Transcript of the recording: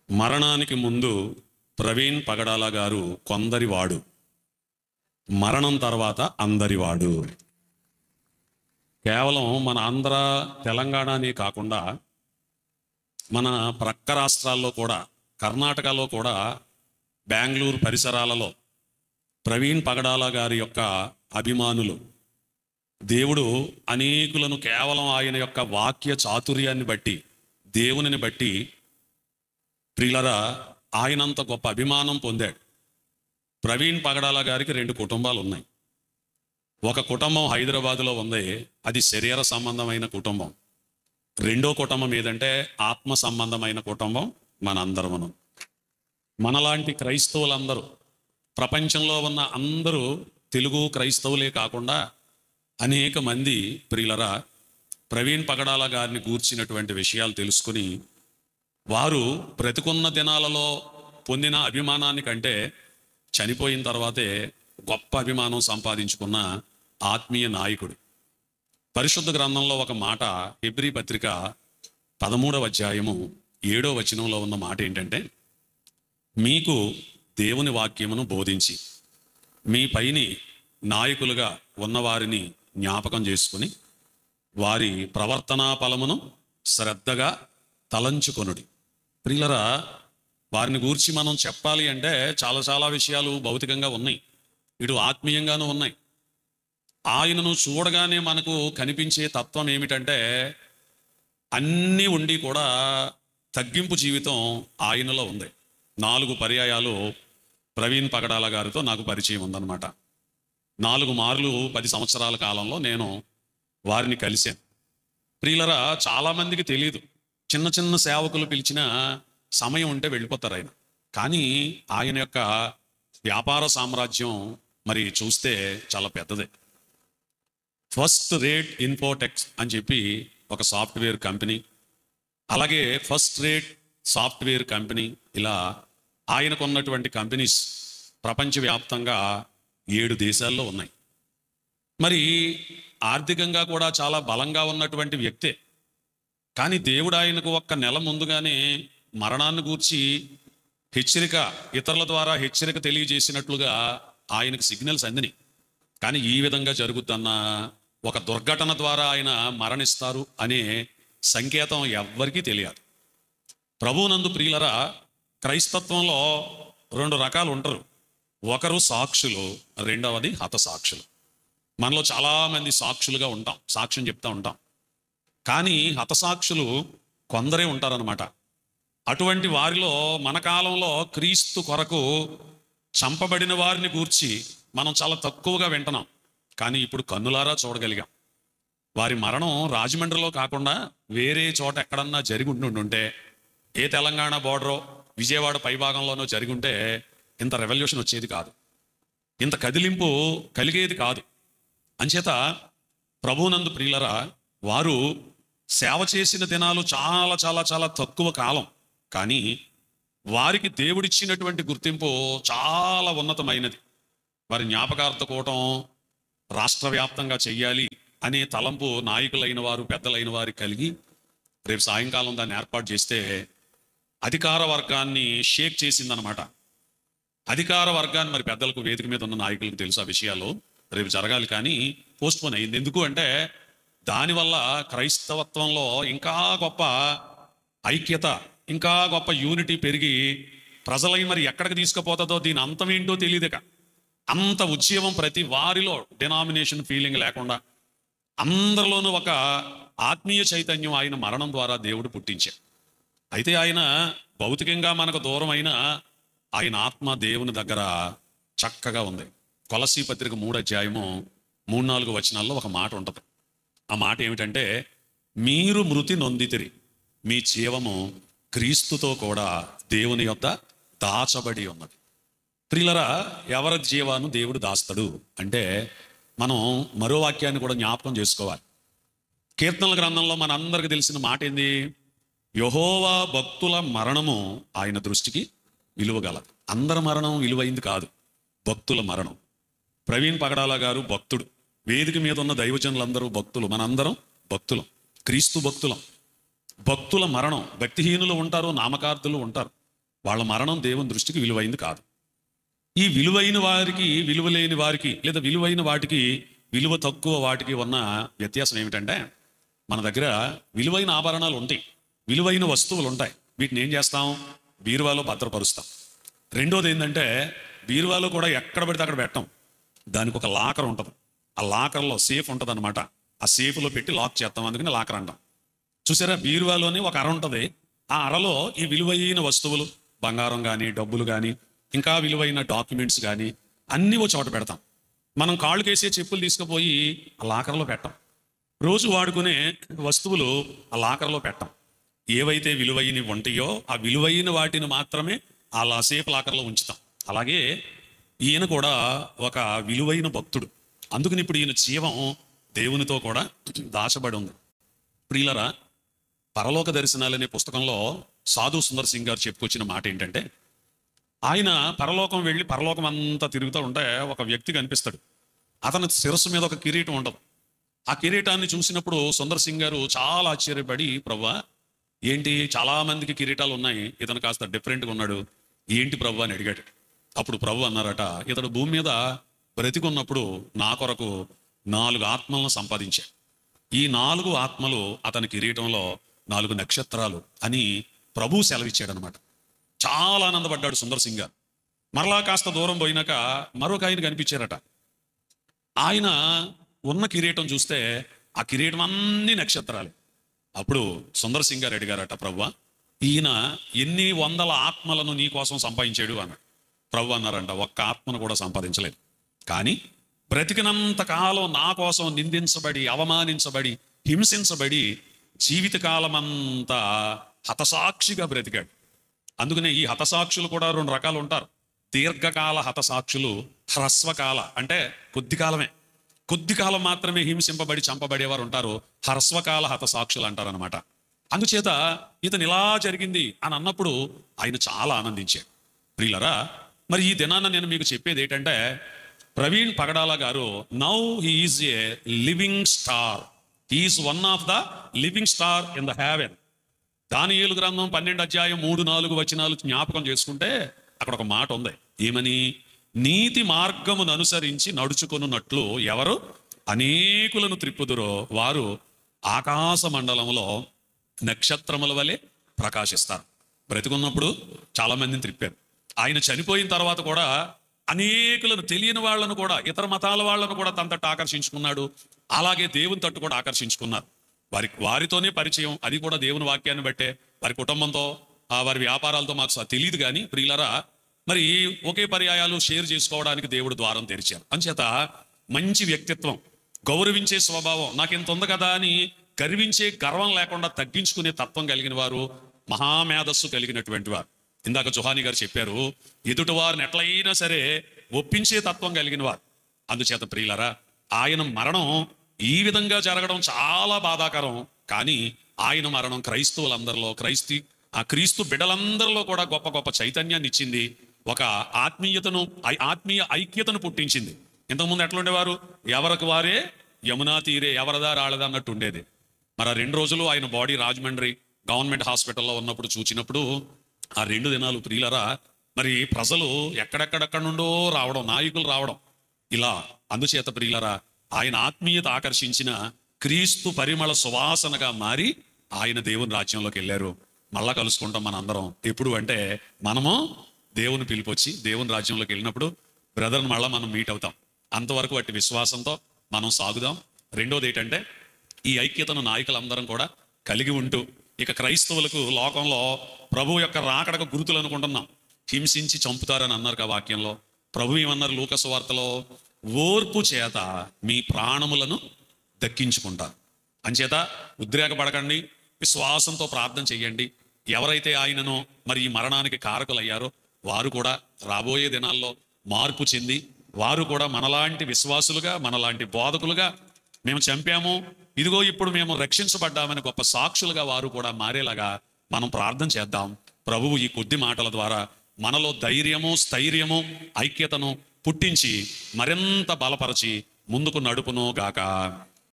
మరణానికి ముందు ప్రవీణ్ పగడాల గారు కొందరివాడు, మరణం తర్వాత అందరివాడు. కేవలం మన ఆంధ్ర తెలంగాణనే కాకుండా మన ప్రక్క రాష్ట్రాల్లో కూడా, కర్ణాటకలో కూడా, బెంగళూరు పరిసరాలలో ప్రవీణ్ పగడాల గారి యొక్క అభిమానులు, దేవుడు అనేకులను కేవలం ఆయన యొక్క వాక్య చాతుర్యాన్ని బట్టి, దేవునిని బట్టి ప్రియులరా ఆయనంత గొప్ప అభిమానం పొందాడు. ప్రవీణ్ పగడాల గారికి 2 కుటుంబాలు ఉన్నాయి. ఒక కుటుంబం హైదరాబాదులో ఉంది, అది శరీర సంబంధమైన కుటుంబం. రెండో కుటుంబం ఏదంటే ఆత్మ సంబంధమైన కుటుంబం మనందరమును. మనలాంటి క్రైస్తవులందరూ, ప్రపంచంలో ఉన్న అందరూ తెలుగు క్రైస్తవులే కాకుండా అనేక మంది ప్రియులరా ప్రవీణ్ పగడాల గారిని గూర్చినటువంటి విషయాలు తెలుసుకుని, వారు బ్రతికున్న దినాలలో పొందిన అభిమానాన్ని కంటే చనిపోయిన తర్వాతే గొప్ప అభిమానం సంపాదించుకున్న ఆత్మీయ నాయకుడు. పరిశుద్ధ గ్రంథంలో ఒక మాట, హెబ్రీ పత్రిక 13వ అధ్యాయము 7వ వచనంలో ఉన్న మాట ఏంటంటే, మీకు దేవుని వాక్యమును బోధించి మీ పైని నాయకులుగా ఉన్నవారిని జ్ఞాపకం చేసుకుని వారి ప్రవర్తనా ఫలమును శ్రద్ధగా తలంచుకొనుడి. ప్రియులరా, వారిని గూర్చి మనం చెప్పాలి అంటే చాలా విషయాలు భౌతికంగా ఉన్నాయి, ఇటు ఆత్మీయంగానూ ఉన్నాయి. ఆయనను చూడగానే మనకు కనిపించే తత్వం ఏమిటంటే, అన్నీ ఉండి కూడా తగ్గింపు జీవితం ఆయనలో ఉంది. 4 పర్యాయాలు ప్రవీణ్ పగడాల గారితో నాకు పరిచయం ఉందన్నమాట. 4 మార్లు 10 సంవత్సరాల కాలంలో నేను వారిని కలిశాను. ప్రియులరా, చాలామందికి తెలియదు, చిన్న సేవకులు పిలిచిన సమయం ఉంటే వెళ్ళిపోతారు ఆయన. కానీ ఆయన యొక్క వ్యాపార సామ్రాజ్యం మరి చూస్తే చాలా పెద్దదే. ఫస్ట్ రేట్ ఇన్ఫోటెక్స్ అని చెప్పి ఒక సాఫ్ట్వేర్ కంపెనీ, అలాగే ఫస్ట్ రేట్ సాఫ్ట్వేర్ కంపెనీ, ఇలా ఆయనకు ఉన్నటువంటి కంపెనీస్ ప్రపంచవ్యాప్తంగా 7 దేశాల్లో ఉన్నాయి. మరి ఆర్థికంగా కూడా చాలా బలంగా ఉన్నటువంటి వ్యక్తే. కానీ దేవుడు ఆయనకు 1 నెల ముందుగానే మరణాన్ని గూర్చి హెచ్చరిక, ఇతరుల ద్వారా హెచ్చరిక తెలియజేసినట్లుగా ఆయనకు సిగ్నల్స్ అందినాయి. కానీ ఈ విధంగా జరుగుతున్న ఒక దుర్ఘటన ద్వారా ఆయన మరణిస్తారు అనే సంకేతం ఎవ్వరికీ తెలియదు. ప్రభువునందు ప్రియులరా, క్రైస్తత్వంలో 2 రకాలు ఉంటారు. ఒకరు సాక్షులు, రెండవది హతసాక్షులు. మనలో చాలామంది సాక్షులుగా ఉంటాం, సాక్ష్యం చెప్తా ఉంటాం. కానీ హతసాక్షులు కొందరే ఉంటారనమాట. అటువంటి వారిలో మన కాలంలో క్రీస్తు కొరకు చంపబడిన వారిని గూర్చి మనం చాలా తక్కువగా వింటున్నాం. కానీ ఇప్పుడు కన్నులారా చూడగలిగాం. వారి మరణం రాజమండ్రిలో కాకుండా వేరే చోట ఎక్కడన్నా జరిగి ఉంటే, ఏ తెలంగాణ బోర్డరో విజయవాడ పైభాగంలోనో జరిగి ఉంటే ఇంత రెవల్యూషన్ వచ్చేది కాదు, ఇంత కదిలింపు కలిగేది కాదు. అంచేత ప్రభువునందు ప్రియులరా, వారు సేవ చేసిన దినాలు చాలా తక్కువ కాలం. కానీ వారికి దేవుడిచ్చినటువంటి గుర్తింపు చాలా ఉన్నతమైనది. వారి జ్ఞాపకార్థ కూటం రాష్ట్ర వ్యాప్తంగా చెయ్యాలి అనే తలంపు నాయకులైన వారు, పెద్దలైన వారు కలిగి రేపు సాయంకాలం దాన్ని ఏర్పాటు చేస్తే అధికార వర్గాన్ని షేక్ చేసిందనమాట. అధికార వర్గాన్ని, మరి పెద్దలకు, వేదిక మీద ఉన్న నాయకులకు తెలుసు ఆ విషయాలు, రేపు జరగాలి. కానీ పోస్ట్పోన్ అయింది. ఎందుకు అంటే దానివల్ల క్రైస్తవత్వంలో ఇంకా గొప్ప ఐక్యత, ఇంకా గొప్ప యూనిటీ పెరిగి ప్రజలై మరి ఎక్కడికి తీసుకుపోతుందో, దీని అంతం ఏంటో తెలియదుక. అంత ఉద్యమం ప్రతి వారిలో డినామినేషన్ ఫీలింగ్ లేకుండా అందరిలోనూ ఒక ఆత్మీయ చైతన్యం ఆయన మరణం ద్వారా దేవుడు పుట్టించాడు. అయితే ఆయన భౌతికంగా మనకు దూరం అయినా ఆయన ఆత్మ దేవుని దగ్గర చక్కగా ఉంది. కొలసీ పత్రిక 3వ అధ్యాయము 3-4 వచనాల్లో ఒక మాట ఉంటుంది. ఆ మాట ఏమిటంటే, మీరు మృతి నొందితిరి, మీ జీవము క్రీస్తుతో కూడా దేవుని యొద్ద దాచబడి ఉన్నది. ప్రియులరా, ఎవరి జీవాన్ని దేవుడు దాస్తాడు అంటే మనం మరో వాక్యాన్ని కూడా జ్ఞాపకం చేసుకోవాలి. కీర్తనల గ్రంథంలో మనందరికీ తెలిసిన మాట ఏంది? యెహోవా భక్తుల మరణము ఆయన దృష్టికి విలువగలదు. అందరి మరణం విలువైంది కాదు, భక్తుల మరణం. ప్రవీణ్ పగడాల గారు భక్తుడు, వేదిక మీద ఉన్న దైవజనులందరూ భక్తులు, మనందరం భక్తులం, క్రీస్తు భక్తులం. భక్తుల మరణం, భక్తిహీనులు ఉంటారు, నామకార్థులు ఉంటారు. వాళ్ళ మరణం దేవుని దృష్టికి విలువైంది కాదు. ఈ విలువైన వారికి, విలువ లేని వారికి, లేదా విలువైన వాటికి, విలువ తక్కువ వాటికి ఉన్న వ్యత్యాసం ఏమిటంటే, మన దగ్గర విలువైన ఆభరణాలు ఉంటాయి, విలువైన వస్తువులు ఉంటాయి. వీటిని ఏం చేస్తాం? బీరువాలో భద్రపరుస్తాం. రెండోది ఏంటంటే, బీరువాలో కూడా ఎక్కడ పడితే అక్కడ పెట్టాం. దానికి ఒక లాకర్ ఉంటుంది. ఆ లాకర్లో సేఫ్ ఉంటుంది అనమాట. ఆ సేఫ్లో పెట్టి లాక్ చేస్తాం, అందుకని లాకర్ అంటాం. చూసారా, బీరువాలోని ఒక అర ఉంటుంది. ఆ అరలో ఈ విలువైన వస్తువులు, బంగారం కానీ, డబ్బులు కానీ, ఇంకా విలువైన డాక్యుమెంట్స్ కానీ అన్నీ ఓ చోట పెడతాం. మనం కాళ్ళకేసే చెప్పులు తీసుకుపోయి ఆ లాకర్లో పెట్టాం. రోజు వాడుకునే వస్తువులు ఆ లాకర్లో పెట్టాం. ఏవైతే విలువైనవి ఉంటాయో ఆ విలువైన వాటిని మాత్రమే అలా సేఫ్ లాకర్లో ఉంచుతాం. అలాగే ఈయన కూడా ఒక విలువైన భక్తుడు. అందుకని ఇప్పుడు ఈయన జీవం దేవునితో కూడా దాచబడి ఉంది. ప్రియులరా, పరలోక దర్శనాలనే పుస్తకంలో సాధు సుందర్ సింగ్ గారు చెప్పుకొచ్చిన మాట ఏంటంటే, ఆయన పరలోకం వెళ్ళి పరలోకం అంతా తిరుగుతూ ఉంటే ఒక వ్యక్తి కనిపిస్తాడు. అతని శిరస్సు మీద ఒక కిరీటం ఉండదు. ఆ కిరీటాన్ని చూసినప్పుడు సుందర్ సింగ్ గారు చాలా ఆశ్చర్యపడి, ప్రవ్వా ఏంటి, చాలా మందికి కిరీటాలు ఉన్నాయి, ఇతను కాస్త డిఫరెంట్గా ఉన్నాడు, ఏంటి ప్రవ్వా అని అడిగాడు. అప్పుడు ప్రభు అన్నారట, ఇతడు భూమి మీద బ్రతికున్నప్పుడు నా కొరకు 4 ఆత్మలను సంపాదించాడు. ఈ 4 ఆత్మలు అతని కిరీటంలో 4 నక్షత్రాలు అని ప్రభు సెలవిచ్చాడనమాట. చాలా ఆనందపడ్డాడు సుందర్ సింగ్ గారు. మరలా కాస్త దూరం పోయినాక మరొక ఆయన కనిపించారట. ఆయన ఉన్న కిరీటం చూస్తే ఆ కిరీటం అన్ని నక్షత్రాలే. అప్పుడు సుందర్ సింగ్ గారు అడిగారట, ప్రభువా ఈయన ఎన్ని వందల ఆత్మలను నీ కోసం సంపాదించాడు అన్నాడు. ప్రభు అన్నారంట, ఒక్క ఆత్మను కూడా సంపాదించలేదు, కానీ బ్రతికినంత కాలం నా కోసం నిందించబడి, అవమానించబడి, హింసించబడి జీవితకాలమంతా హతసాక్షిగా బ్రతికాడు. అందుకనే ఈ హతసాక్షులు కూడా 2 రకాలు ఉంటారు. దీర్ఘకాల హతసాక్షులు, హ్రస్వకాల అంటే కొద్ది కాలమే, కొద్ది కాలం మాత్రమే హింసింపబడి చంపబడేవారు ఉంటారు. హ్రస్వకాల హతసాక్షులు అంటారు అనమాట. అందుచేత ఇతను ఇలా జరిగింది అని అన్నప్పుడు ఆయన చాలా ఆనందించాడు. ప్రియులరా, మరి ఈ దినాన నేను మీకు చెప్పేది ఏంటంటే, ప్రవీణ్ పగడాల గారు now he is a living star. He is one of the living star in the heaven. దానియేలు గ్రంథం 12:3-4 వచనాలు జ్ఞాపకం చేసుకుంటే అక్కడ ఒక మాట ఉంది. ఏమని? నీతి మార్గమును అనుసరించి నడుచుకొనున్నట్లు ఎవరు అనేకులను త్రిప్పుదురో వారు ఆకాశ మండలంలో నక్షత్రముల వలె ప్రకాశిస్తారు. బ్రతికున్నప్పుడు చాలా మందిని త్రిప్పారు. ఆయన చనిపోయిన తర్వాత కూడా అనేకులను, తెలియని వాళ్ళను కూడా, ఇతర మతాల వాళ్ళను కూడా తన తట్టు ఆకర్షించుకున్నాడు. అలాగే దేవుని తట్టు కూడా ఆకర్షించుకున్నారు. వారితోనే పరిచయం, అది కూడా దేవుని వాక్యాన్ని బట్టే. వారి కుటుంబంతో, వారి వ్యాపారాలతో మాకు తెలియదు. కానీ ప్రియులరా, మరి ఒకే పర్యాయాలు షేర్ చేసుకోవడానికి దేవుడు ద్వారం తెరిచారు. అంచేత మంచి వ్యక్తిత్వం, గౌరవించే స్వభావం, నాకెంత ఉంది కదా అని గర్వించే, గర్వం లేకుండా తగ్గించుకునే తత్వం కలిగిన వారు, మహామేధస్సు కలిగినటువంటి వారు. ఇందాక జోహాని గారు చెప్పారు, ఎదుటి వారిని ఎట్లయినా సరే ఒప్పించే తత్వం కలిగిన వారు. అందుచేత ప్రియులరా, ఆయన మరణం ఈ విధంగా జరగడం చాలా బాధాకరం. కానీ ఆయన మరణం క్రైస్తవులందరిలో, క్రీస్తు బిడ్డలందరిలో కూడా గొప్ప గొప్ప చైతన్యాన్ని ఇచ్చింది. ఒక ఆత్మీయ ఐక్యతను పుట్టించింది. ఇంతకుముందు ఎట్లుండేవారు? ఎవరికి వారే యమునా తీరే, ఎవరదా రాళ్ళదా అన్నట్టు ఉండేది. మరి ఆ 2 రోజులు ఆయన బాడీ రాజమండ్రి గవర్నమెంట్ హాస్పిటల్లో ఉన్నప్పుడు చూచినప్పుడు, ఆ 2 దినాలు ప్రియులరా, మరి ప్రజలు ఎక్కడెక్కడెక్కడ నుండో రావడం, నాయకులు రావడం, ఇలా. అందుచేత ప్రియులరా, ఆయన ఆత్మీయత ఆకర్షించిన క్రీస్తు పరిమళ సువాసనగా మారి ఆయన దేవుని రాజ్యంలోకి వెళ్ళారు. మళ్ళా కలుసుకుంటాం మన అందరం. ఎప్పుడు అంటే, మనము దేవుని పిలిపొచ్చి దేవుని రాజ్యంలోకి వెళ్ళినప్పుడు బ్రదర్ని మళ్ళీ మనం మీట్ అవుతాం. అంతవరకు వాటి విశ్వాసంతో మనం సాగుదాం. రెండోది ఏంటంటే, ఈ ఐక్యతను నాయకులందరం కూడా కలిగి ఉంటూ, ఇక క్రైస్తవులకు లోకంలో ప్రభు యొక్క రాకడకు గుర్తులు అనుకుంటున్నాం. హింసించి చంపుతారని అన్నారు ఆ వాక్యంలో. ప్రభు ఏమన్నారు లూకాసు వార్తలో? ఓర్పు చేత మీ ప్రాణములను దక్కించుకుంటారు. అంచేత ఉద్రేకపడకండి, విశ్వాసంతో ప్రార్థన చెయ్యండి. ఎవరైతే ఆయనను మరి ఈ మరణానికి కారకులయ్యారో వారు కూడా రాబోయే దినాల్లో మార్పు చెంది, వారు కూడా మనలాంటి విశ్వాసులుగా, మనలాంటి బోధకులుగా, మేము చంపాము, ఇదిగో ఇప్పుడు మేము రక్షించబడ్డామని గొప్ప సాక్షులుగా వారు కూడా మారేలాగా మనం ప్రార్థన చేద్దాం. ప్రభువు ఈ కొద్ది మాటల ద్వారా మనలో ధైర్యము, స్థైర్యము, ఐక్యతను పుట్టించి మరింత బలపరచి ముందుకు నడుపును గాక.